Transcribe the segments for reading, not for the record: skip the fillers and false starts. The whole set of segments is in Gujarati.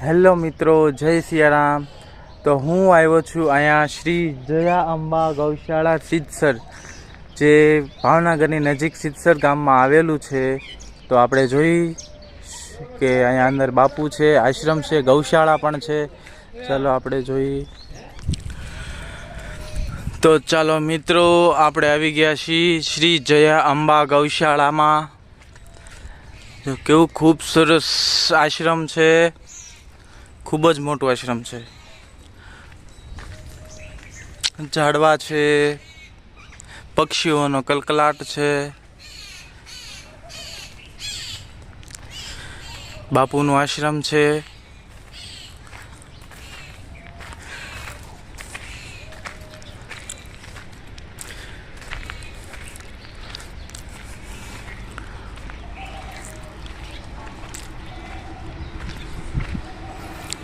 હેલો મિત્રો, જય સિયારામ। તો હું આવ્યો છું અહીંયા શ્રી જયા અંબા ગૌશાળા સિદ્ધસર, જે ભાવનગરની નજીક સિદ્ધસર ગામમાં આવેલું છે। તો આપણે જોઈ કે અહીંયા અંદર બાપુ છે, આશ્રમ છે, ગૌશાળા પણ છે। ચાલો આપણે જોઈ। તો ચાલો મિત્રો, આપણે આવી ગયા છીએ શ્રી જયા અંબા ગૌશાળામાં। જો કેવું ખૂબ સરસ આશ્રમ છે, ખૂબ જ મોટું આશ્રમ છે। ઝાડવા છે, પક્ષીઓનો કલકલાટ છે, બાપુનું આશ્રમ છે।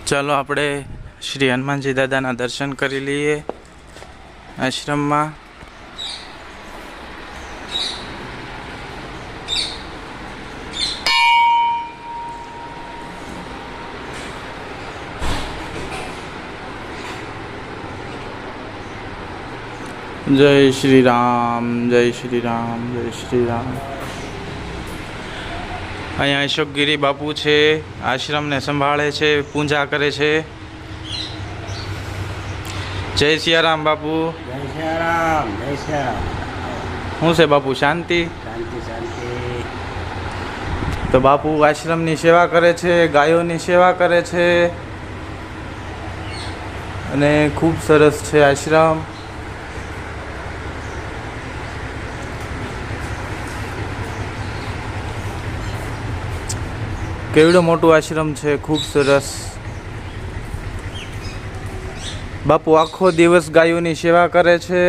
ચાલો આપણે શ્રી હનુમાનજી દાદાના દર્શન કરી લઈએ આશ્રમમાં। જય શ્રી રામ, જય શ્રી રામ, જય શ્રી રામ। અહીંયા અશોકગીરી બાપુ છે, આશ્રમને સંભાળે છે, પૂજા કરે છે। જય સિયારામ બાપુ। જય સિયારામ, જય સિયારામ। શું છે બાપુ, શાંતિ? શાંતિ શાંતિ। તો બાપુ આશ્રમની સેવા કરે છે, ગાયોની સેવા કરે છે, અને ખૂબ સરસ છે આશ્રમ। કેવડું મોટું આશ્રમ છે, ખૂબ સરસ। બાપુ આખો દિવસ ગાયોની સેવા કરે છે।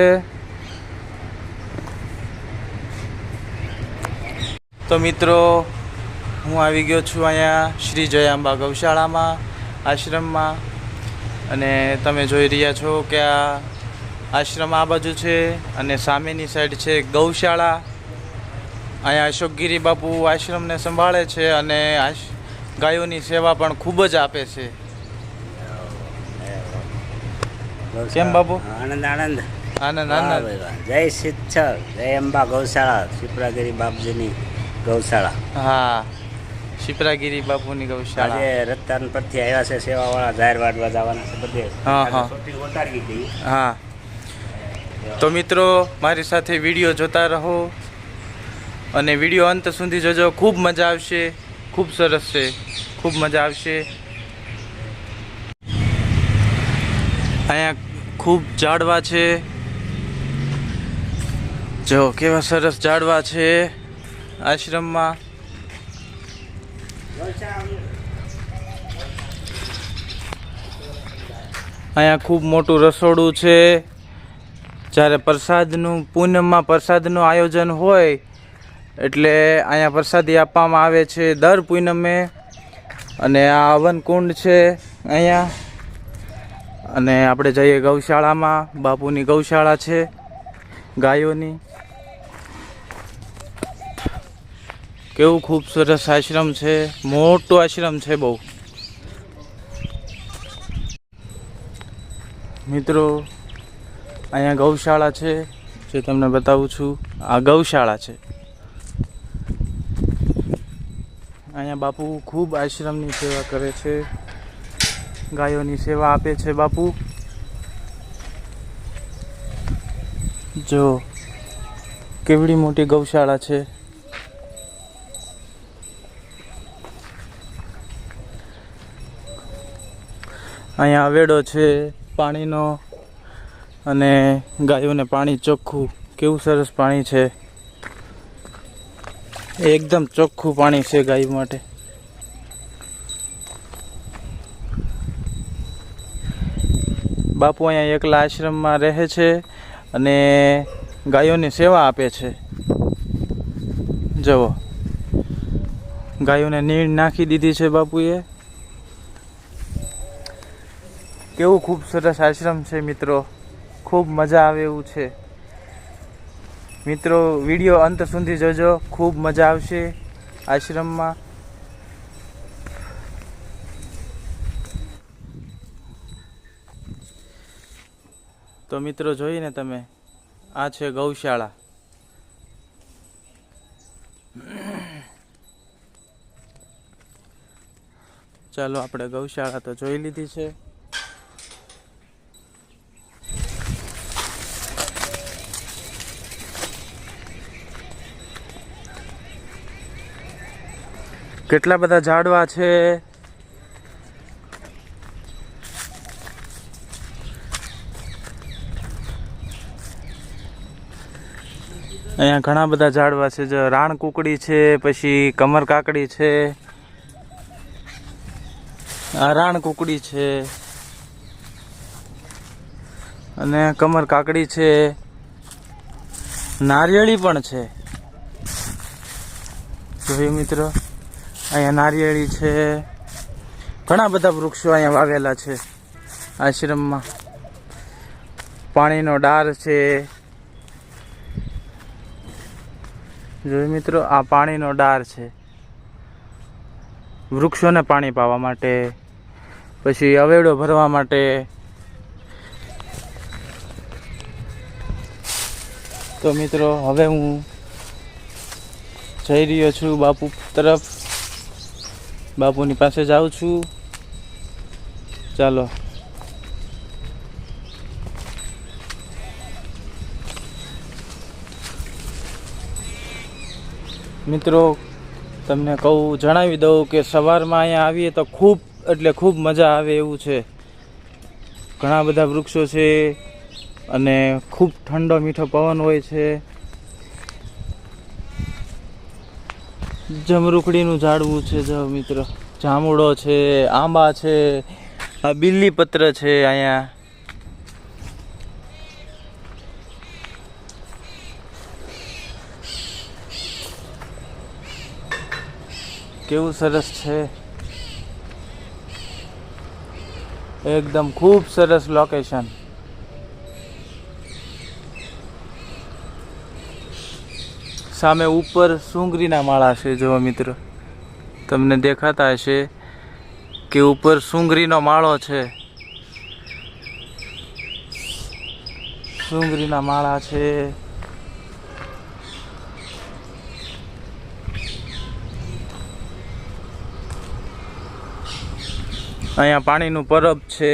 તો મિત્રો, હું આવી ગયો છું અહીંયા શ્રી જય અંબા ગૌશાળામાં, આશ્રમમાં। અને તમે જોઈ રહ્યા છો કે આ આશ્રમ આ બાજુ છે અને સામેની સાઈડ છે ગૌશાળા। અહીંયા અશોકગીરી બાપુ આશ્રમને સંભાળે છે અને ગાયોની સેવા પણ ખૂબ જ આપે છે। કેમ બાપુ? આનંદ આનંદ આનંદ વાહ આનંદ। ભાઈ વાહ। જય સિદ્ધસર, જય અંબા ગૌશાળા, શિપ્રાગીરી બાપજીની ગૌશાળા। હા, શિપ્રાગીરી બાપુની ગૌશાળા। આજે રતન પરથી આવ્યા છે સેવાવાળા, જાહેર વાટવા જવાના છે બધે। હા, હા। છોટી ઉતારી ગઈ। હા, તો મિત્રો મારી સાથે વિડીયો જોતા રહો અને વિડીયો અંત સુધી જોજો, ખૂબ મજા આવશે। ખૂબ સરસ છે, ખૂબ મજા આવશે। અહીંયા ખૂબ ઝાડવા છે, જો કેવા સરસ ઝાડવા છે આશ્રમમાં। અહીંયા ખૂબ મોટું રસોડું છે। જ્યારે પ્રસાદનું પૂનમમાં પ્રસાદનું આયોજન હોય એટલે અહીંયા પ્રસાદી આપવામાં આવે છે દર પૂનમે। અને આ હવન કુંડ છે અહીંયા। અને આપણે જઈએ ગૌશાળામાં, બાપુની ગૌશાળા છે ગાયોની। કેવું ખૂબ સરસ આશ્રમ છે, મોટું આશ્રમ છે બહુ। મિત્રો અહીંયા ગૌશાળા છે, જે તમને બતાવું છું। આ ગૌશાળા છે। અહીંયા બાપુ ખૂબ આશ્રમની સેવા કરે છે, ગાયોની સેવા આપે છે બાપુ। જો કેવડી મોટી ગૌશાળા છે। અહીંયા આવેડો છે પાણીનો, અને ગાયોને પાણી ચોખ્ખું, કેવું સરસ પાણી છે, એકદમ ચોખ્ખું પાણી છે ગાય માટે। બાપુ અહીંયા એકલા આશ્રમમાં રહે છે અને ગાયોની સેવા આપે છે। જુઓ, ગાયોને નીણ નાખી દીધી છે બાપુએ। કેવું ખૂબ સરસ આશ્રમ છે મિત્રો, ખૂબ મજા આવે એવું છે। મિત્રો વિડીયો અંત સુધી જોજો, ખૂબ મજા આવશે આશ્રમમાં। તો મિત્રો જોઈને તમે, આ છે ગૌશાળા. ચાલો આપણે ગૌશાળા તો જોઈ લીધી છે. કેટલા બધા ઝાડવા છે. અહીંયા ઘણા બધા ઝાડવા છે. જો રાણ કુકડી છે, પછી કમર કાકડી છે, આ રાણ કુકડી છે અને કમર કાકડી છે. નારિયેળી પણ છે. જોયું મિત્રો, અહીંયા નારિયેળી છે. ઘણા બધા વૃક્ષો અહીંયા વાવેલા છે આશ્રમમાં. પાણીનો ડાર છે. જોયું મિત્રો, આ પાણીનો ડાર છે વૃક્ષોને પાણી પાવા માટે, પછી અવેડો ભરવા માટે. તો મિત્રો, હવે હું જઈ રહ્યો છું બાપુ તરફ. બાપુની પાસે જાઉં છું. ચાલો. મિત્રો, તમને જણાવી દઉં કે સવારમાં અહીંયા આવીએ તો ખૂબ એટલે ખૂબ મજા આવે એવું છે. ઘણા બધા વૃક્ષો છે અને ખૂબ ઠંડો મીઠો પવન હોય છે. જમરૂખડીનું ઝાડવું છે. જો મિત્રો, જાંબુડો છે, આંબા છે, આ બીલીપત્ર છે. અહીંયા કેવું સરસ છે. એકદમ ખૂબ સરસ લોકેશન. સામે ઉપર સુંગરીના માળા છે. જો મિત્રો, તમને દેખાતા હશે કે ઉપર સુંગરીનો માળો છે. સુંગરીના માળા છે. અહીંયા પાણીનું પરબ છે.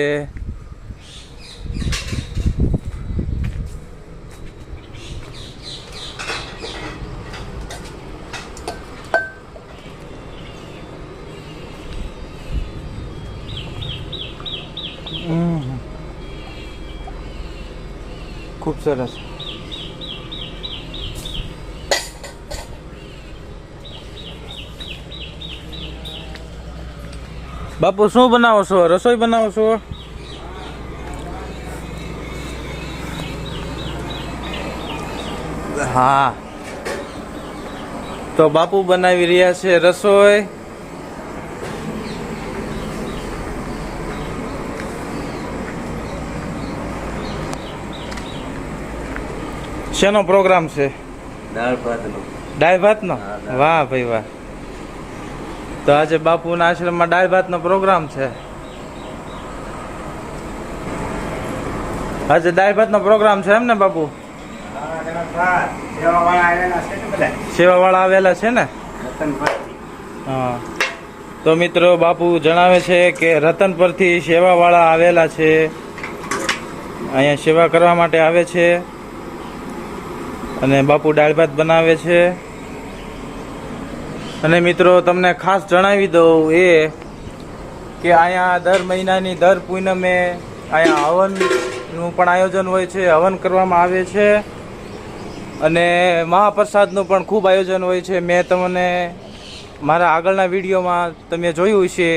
ખૂબ સરસ. બાપુ, શું બનાવો છો? રસોઈ બનાવો છો? હા, તો બાપુ બનાવી રહ્યા છે રસોઈ. શેનો પ્રોગ્રામ છે? દાળ ભાતનો. દાળ ભાતનો? વાહ ભાઈ વાહ. તો આજે બાપુના આશ્રમમાં દાળ ભાતનો પ્રોગ્રામ છે. આજે દાળ ભાતનો પ્રોગ્રામ છે એમ ને બાપુ? સેવાવાળા આવેલા છે ને? હા. તો મિત્રો, બાપુ જણાવે છે કે રતનપરથી સેવાવાળા આવેલા છે. અહીંયા સેવા કરવા માટે આવે છે અને બાપુ દાળ ભાત બનાવે છે. અને મિત્રો, તમને ખાસ જણાવી દઉં એ કે અહીંયા દર મહિનાની દર પૂનમે અહીંયા હવનનું પણ આયોજન હોય છે. હવન કરવામાં આવે છે અને મહાપ્રસાદનું પણ ખૂબ આયોજન હોય છે. મેં તમને મારા આગળના વિડીયોમાં તમે જોયું છે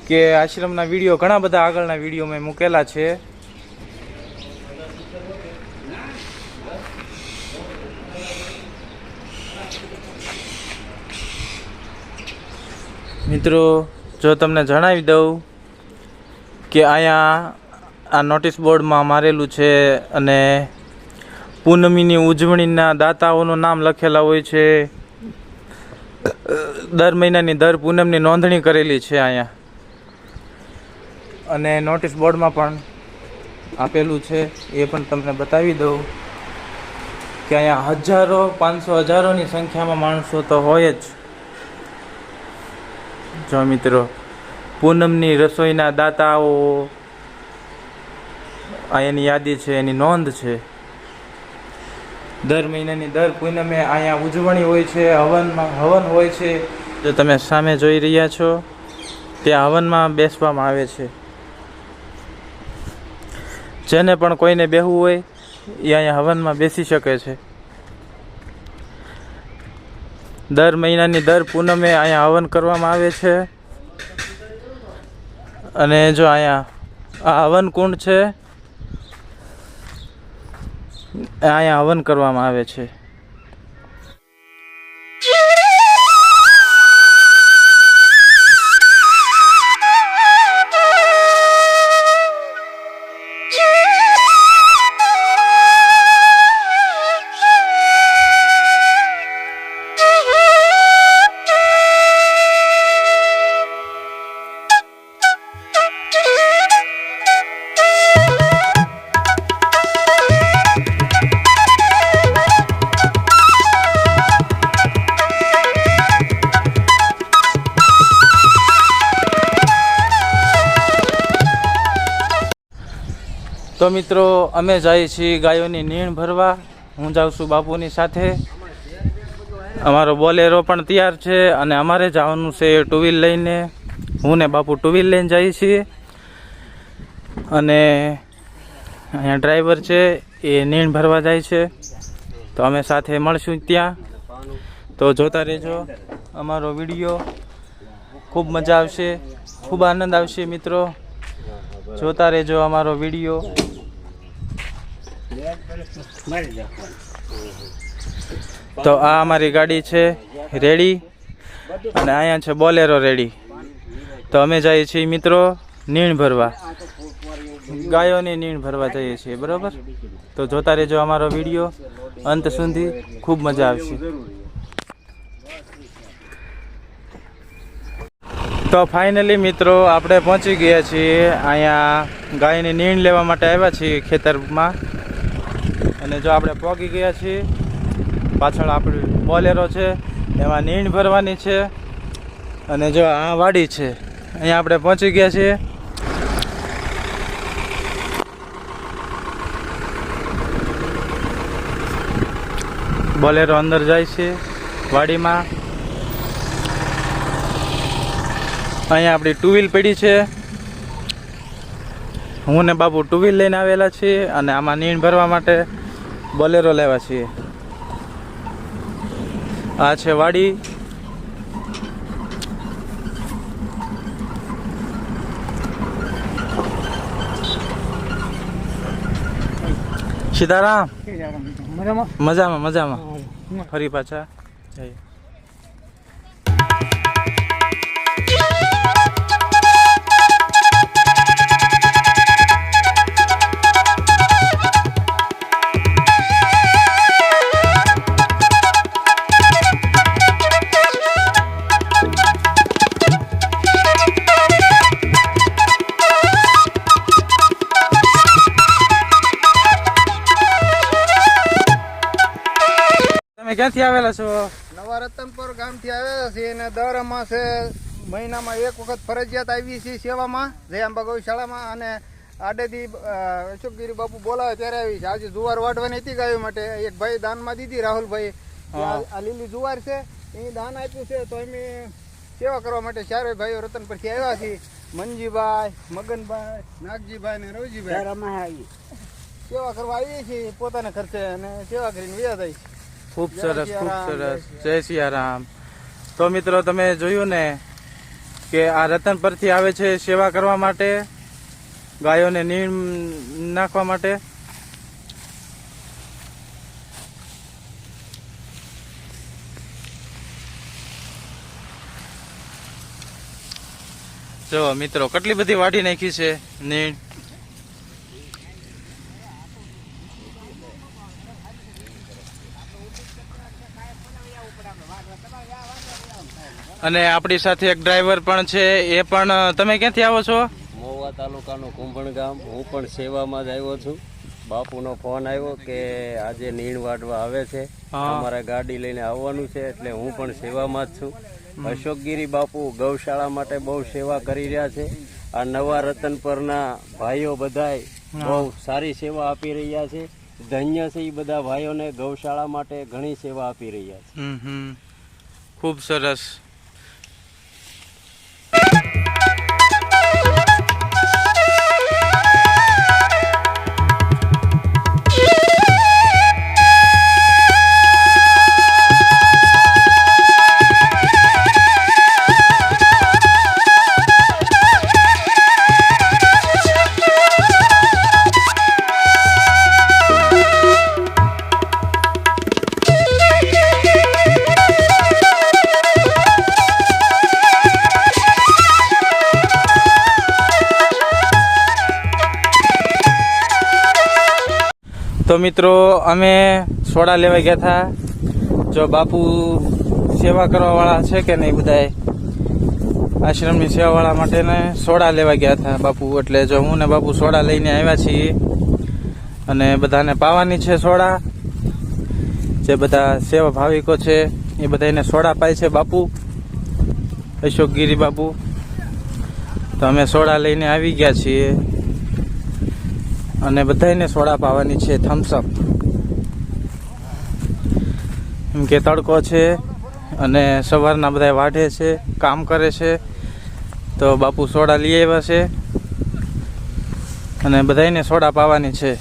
કે આશ્રમના વિડીયો, ઘણા બધા આગળના વિડીયો મેં મૂકેલા છે. મિત્રો, જો તમને જણાવી દઉં કે અહીંયા આ નોટિસ બોર્ડમાં મારેલું છે અને પૂનમીની ઉજવણીના દાતાઓનું નામ લખેલા હોય છે. દર મહિનાની દર પૂનમની નોંધણી કરેલી છે અહીંયા. અને નોટિસ બોર્ડમાં પણ આપેલું છે એ પણ તમને બતાવી દઉં કે અહીંયા હજારો 500 હજારોની સંખ્યામાં માણસો તો હોય જ. જો મિત્રો, પૂનમની રસોઈના દાતાઓ, આ એની યાદી છે, એની નોંધ છે. દર મહિનાની દર પૂનમે અહીંયા ઉજવણી હોય છે, હવન હોય છે. જો તમે સામે જોઈ રહ્યા છો ત્યાં હવનમાં બેસવામાં આવે છે. જેને પણ કોઈને બેહવું હોય એ અહીંયા હવનમાં બેસી શકે છે. દર મહિનાની દર પૂનમે અહીંયા હવન કરવામાં આવે છે. અને જો અહીંયા આ હવન કુંડ છે, અહીંયા હવન કરવામાં આવે છે. તો મિત્રો, અમે જઈએ છીએ ગાયોની નીણ ભરવા. હું જાઉં છું બાપુની સાથે. અમારો બોલેરો પણ તૈયાર છે અને અમારે જવાનું છે ટુ વ્હીલ લઈને. હું ને બાપુ ટુ વ્હીલ લઈને જઈએ છીએ અને અહીંયા ડ્રાઈવર છે એ નીણ ભરવા જાય છે. તો અમે સાથે મળશું ત્યાં. તો જોતા રહેજો અમારો વિડીયો. ખૂબ મજા આવશે, ખૂબ આનંદ આવશે મિત્રો. જોતા રહેજો અમારો વિડીયો. તો આ અમારી ગાડી છે રેડી અને અહીંયા છે બોલેરો રેડી. તો અમે જઈએ છીએ મિત્રો નીણ ભરવા, ગાયોની નીણ ભરવા જઈએ છીએ, બરાબર. તો જોતા રહેજો અમારો વિડીયો અંત સુધી, ખૂબ મજા આવશે. તો ફાઇનલી મિત્રો, આપણે પહોંચી ગયા છીએ અહીંયા. ગાયની નીણ લેવા માટે આવ્યા છીએ ખેતરમાં. અને જો આપણે પહોંચી ગયા છીએ. પાછળ આપણી બોલેરો છે, એમાં નીણ ભરવાની છે. અને જો આ વાડી છે, અહીંયા આપણે પહોંચી ગયા છીએ. બોલેરો અંદર જાય છે વાડીમાં. અહીંયા આપણી ટુ વ્હીલ પડી છે. હું ને બાપુ ટુ વ્હીલ લઈને આવેલા છીએ અને આમાં નીણ ભરવા માટે બોલેરો લેવા છીએ. આ છે વાડી. સીતારામ. મજામાં મજામાં. ફરી પાછા જઈએ. ક્યાંથી આવેલા છો? નવા રતનપુર ગામથી આવ્યા છીએ અને દર અમાસે મહિનામાં એક વખત ફરજિયાત આવી છીએ સેવામાં જયાંબા ગૌશાળામાં. અને આડેથી અશોકગીરી બાપુ બોલાવે ત્યારે આવી છે. આજે જુવાર વાઢવાની હતી ગાયો માટે. એક ભાઈ દાનમાં દીધી, રાહુલભાઈ. આ લીલી જુવાર છે, એ દાન આપ્યું છે. તો અમે સેવા કરવા માટે ચારે ભાઈઓ રતનપુરથી આવ્યા છીએ. મનજીભાઈ, મગનભાઈ, નાગજીભાઈ ને રવજીભાઈ સેવા કરવા આવીએ છીએ પોતાના ખર્ચે અને સેવા કરીને વ્યા થાય. ખૂબ સરસ, ખૂબ સરસ. જય સિયારામ. તો મિત્રો, તમે જોયું ને કે આ રતનપુરથી આવે છે સેવા કરવા માટે, ગાયોને નીણ નાખવા માટે. જો મિત્રો, કેટલી બધી વાઢી નાખી છે નીણ. અને આપણી સાથે એક ડ્રાઈવર પણ છે. એ પણ, તમે ક્યાંથી આવો છો? તાલુકાનું કુંભણ ગામ. હું પણ સેવામાં જ આવ્યો છું. બાપુનો ફોન આવ્યો કે આજે નીણ વાટવા આવે છે, અમારે ગાડી લઈને આવવાનું છે, એટલે હું પણ સેવામાં જ છું. અશોકગીરી બાપુ ગૌશાળા માટે બહુ સેવા કરી રહ્યા છે. આ નવા રતનપરના ભાઈઓ બધાય બહુ સારી સેવા આપી રહ્યા છે. ધન્ય છે એ બધા ભાઈઓને. ગૌશાળા માટે ઘણી સેવા આપી રહ્યા છે. ખૂબ સરસ. તો મિત્રો અમે સોડા લેવા ગયા હતા. જો બાપુ સેવા કરવા વાળા છે કે નહીં, બધાએ આશ્રમની સેવા વાળા માટે ને સોડા લેવા ગયા હતા બાપુ. એટલે જો હું ને બાપુ સોડા લઈને આવ્યા છીએ અને બધાને પાવાની છે સોડા. જે બધા સેવા ભાવિકો છે એ બધા એને સોડા પાય છે બાપુ, અશોકગીરી બાપુ. તો અમે સોડા લઈને આવી ગયા છીએ અને બધાને સોડા પાવાની છે, થમ્સઅપ. એમ કે તડકો છે અને સવારના બધા વાઢે છે, કામ કરે છે, તો બાપુ સોડા લઈ આવ્યા છે અને બધાને સોડા પાવાની છે.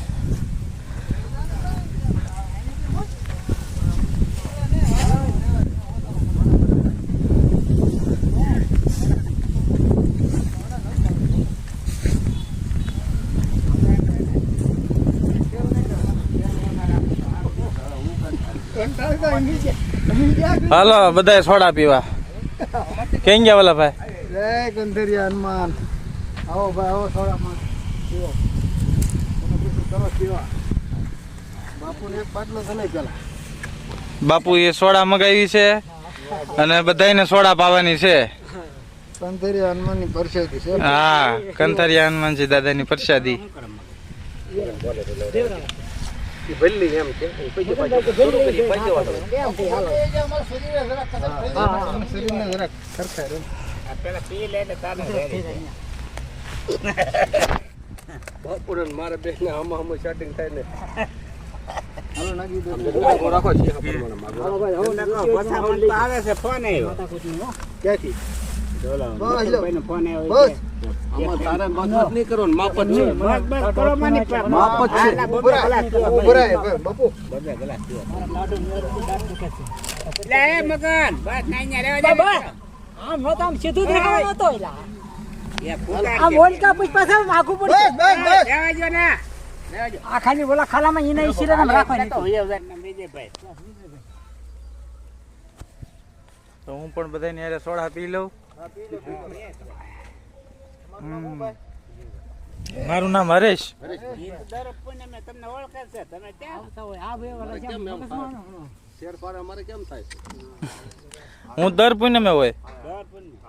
હાલો બધા સોડા પીવા. ક્યાં ગયા વાલા ભાઈ? જય ગંધરિયા હનુમાન. આવો ભાઈ, આવો સોડામાં પીવો. સરસ પીવા. બાપુને એક બાટલો ચલાઈ પેલા. બાપુ એ સોડા મગાવી છે અને બધાને સોડા પાવાની છે. કંથરિયા હનુમાનની પ્રસાદી છે. હા, કંથરિયા હનુમાનજી દાદાની પ્રસાદી. ભલ્લી એમ છે. મારે બે ને આમાં સેટિંગ થાય ને. રાખો છે. આવે છે ફોન આવ્યો. ક્યાંથી? ખાલી બોલા ખાલામાં એને ઈશીરા રાખો. તો હું પણ બધાને યારે સોડા પી લઉં. મારું નામ હરેશ. હું દર પૂનમે હોય.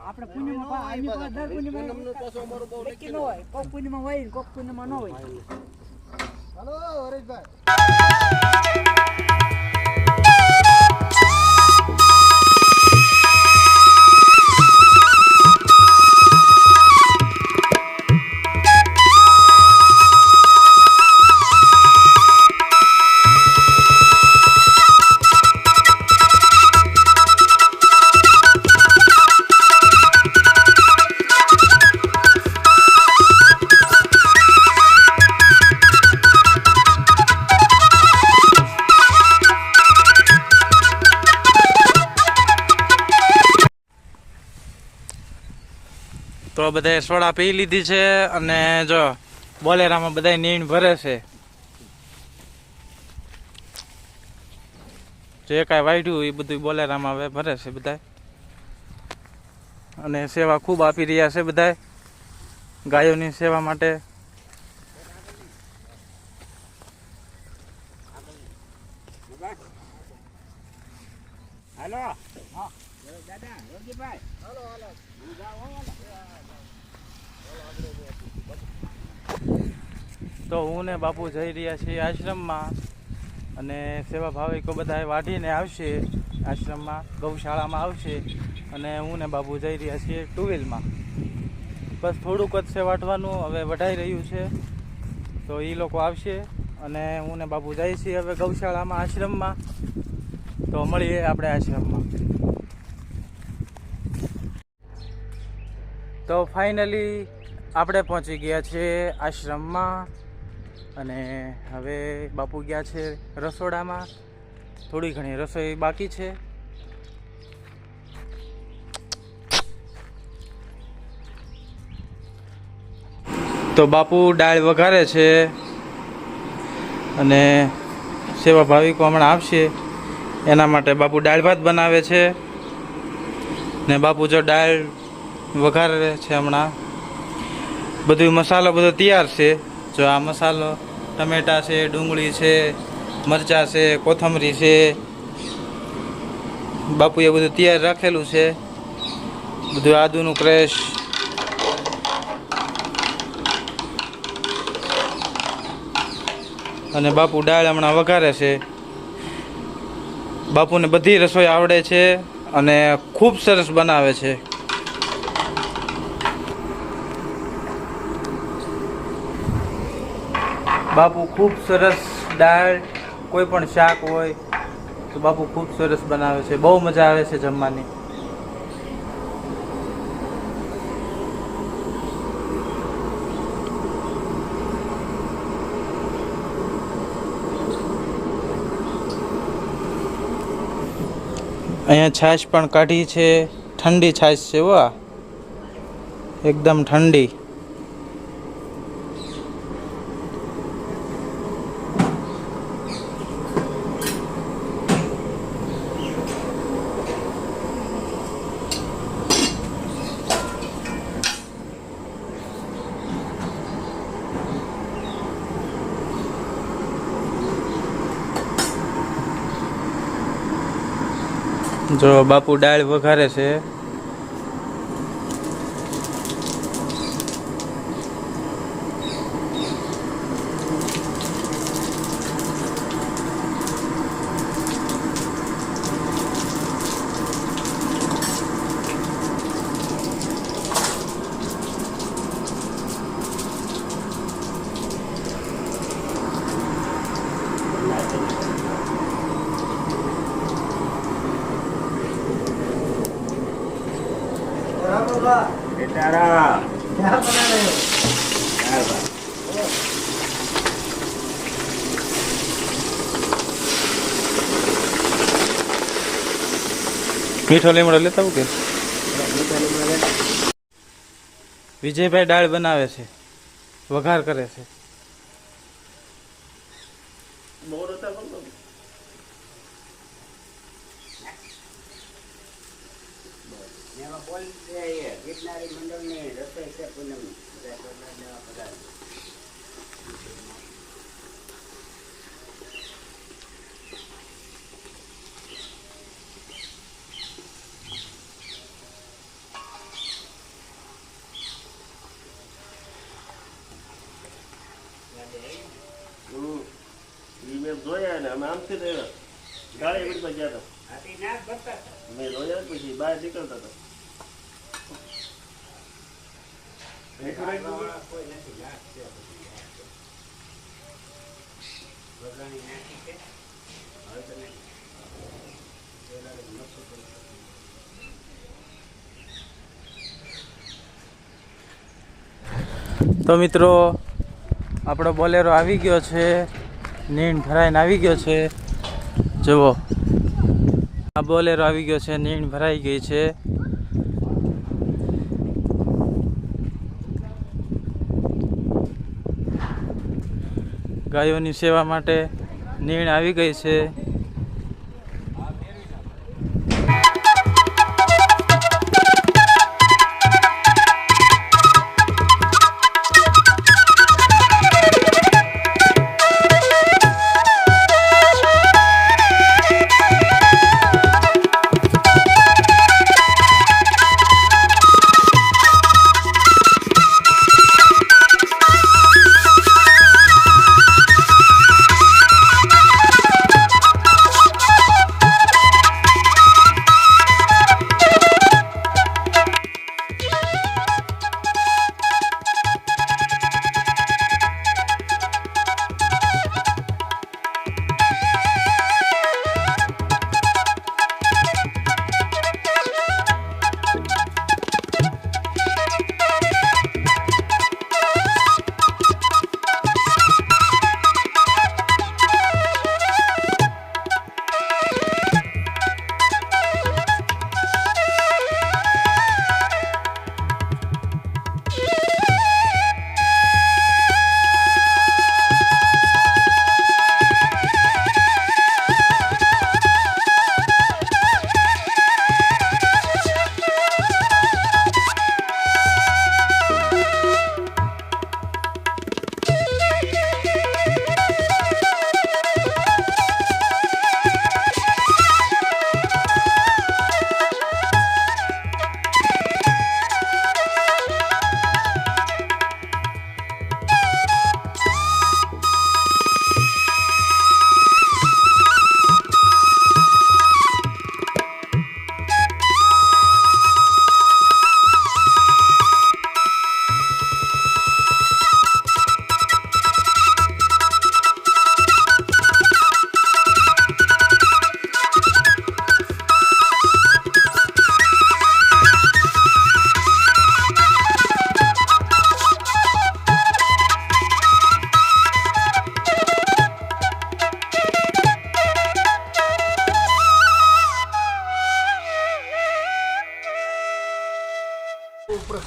આપણે પૂનમમાં દર પૂનમમાં હોય, કોક પૂનમમાં હોય, કોક પૂનમમાં ન હોય. હલો હરેશભાઈ. તો બધાએ સોડા પી લીધી છે અને જો બોલેરામાં બધા નીણ ભરે છે. જે કાંઈ વાઢ્યું એ બધું બોલેરામાં હવે ભરે છે બધા. અને સેવા ખૂબ આપી રહ્યા છે બધા ગાયોની સેવા માટે. હાલો દાદા રોજીભાઈ, હાલો હાલો. તો હું ને બાપુ જઈ રહ્યા છીએ આશ્રમમાં અને સેવા ભાવિકો બધા વાઢીને આવશે આશ્રમમાં, ગૌશાળામાં આવશે અને હું ને બાપુ જઈ રહ્યા છીએ ટુ વ્હીલમાં. બસ થોડુંક જ છે વાટવાનું, હવે વઢાઈ રહ્યું છે તો એ લોકો આવશે અને હું ને બાપુ જઈએ છીએ હવે ગૌશાળામાં, આશ્રમમાં. તો મળીએ આપણે આશ્રમમાં. તો ફાઇનલી આપણે પહોંચી ગયા છે આશ્રમમાં અને હવે બાપુ ગયા છે રસોડામાં. થોડી ઘણી રસોઈ બાકી છે. તો બાપુ દાળ વઘારે છે અને સેવા ભાવિકો હમણાં આવશે એના માટે બાપુ દાળ ભાત બનાવે છે ને બાપુ જો દાળ વઘારે છે હમણાં. બધું મસાલો બધો તૈયાર છે. જો આ મસાલો ટમેટા છે, ડુંગળી છે, મરચાં છે, કોથમરી છે, બાપુએ બધું તૈયાર રાખેલું છે. બધું આદુનું ક્રેશ, અને બાપુ દાળ હમણાં વઘારે છે. બાપુને બધી રસોઈ આવડે છે અને ખૂબ સરસ બનાવે છે. બાપુ ખૂબ સરસ દાળ, કોઈ પણ શાક હોય તો બાપુ ખૂબ સરસ બનાવે છે. બહુ મજા આવે છે જમવાની. અહીંયા છાશ પણ કાઢી છે. ઠંડી છાશ છે હો, એકદમ ઠંડી. જો બાપુ દાળ વઘારે છે. બેટારા મીઠો લીમડો લેતા આવું કે? વિજયભાઈ દાળ બનાવે છે, વઘાર કરે છે. ગીરનારી મંડળની રસોઈ છે પૂનમ. મેં જોયા ને અમે આમથી રહ્યા ગાડી એવી ગયા હતા. મેં જોયા પછી બહાર નીકળતા હતા. તો મિત્રો આપણો બોલેરો આવી ગયો છે, નીણ ભરાઈને આવી ગયો છે. જુઓ આ બોલેરો આવી ગયો છે, નીણ ભરાઈ ગઈ છે. ગાયોની સેવા માટે નીણ આવી ગઈ છે.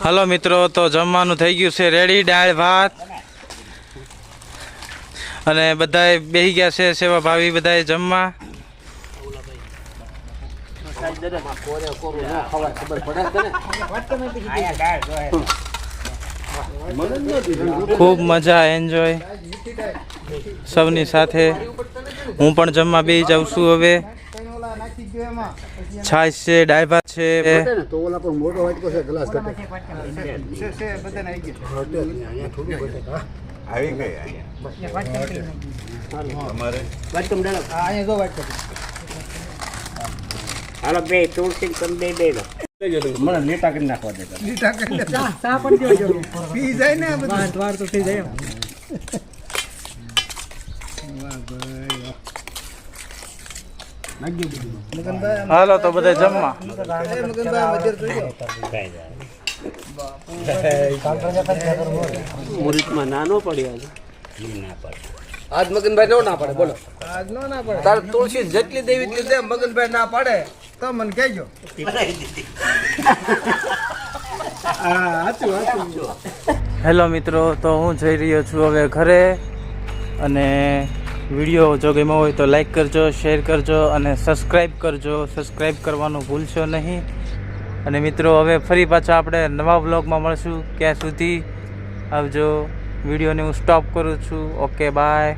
હલો મિત્રો, તો જમવાનું થઈ ગયું છે રેડી, દાળ ભાત, અને બધાય બેસી ગયા છે સેવા ભાવી બધાય જમવા. ખૂબ મજા, એન્જોય સૌની સાથે. હું પણ જમવા બેસી જાઉં છું હવે. છાશ છે, દાળ ભાત છે. હાલો બે તુલસી કરી દઈ દે મને લીટા કરી નાખવા દે ચા પણ દેજો પી જાય ને આ બધું. વાર તો થઈ જાય એમ. હાલો તો બધા જમવા. મુહૂર્તમાં નાનો પડ્યો છે. આજ મગનભાઈ નો ના પડે બોલો. આજ નો ના પડે તાર તુલસી જેટલી દેવી એટલી દે, મગનભાઈ ના પાડે તો મને કહેજો. હેલો મિત્રો, તો હું જઈ રહ્યો છું હવે ઘરે. અને વિડીયો જો ગમ્યો હોય તો લાઈક કરજો, શેર કરજો અને સબસ્ક્રાઈબ કરજો. સબસ્ક્રાઈબ કરવાનું ભૂલશો નહીં. અને મિત્રો, હવે ફરી પાછા આપણે નવા વ્લોગમાં મળશું. ત્યાં સુધી આવજો. વિડીયોને હું સ્ટોપ કરું છું. Okay, by.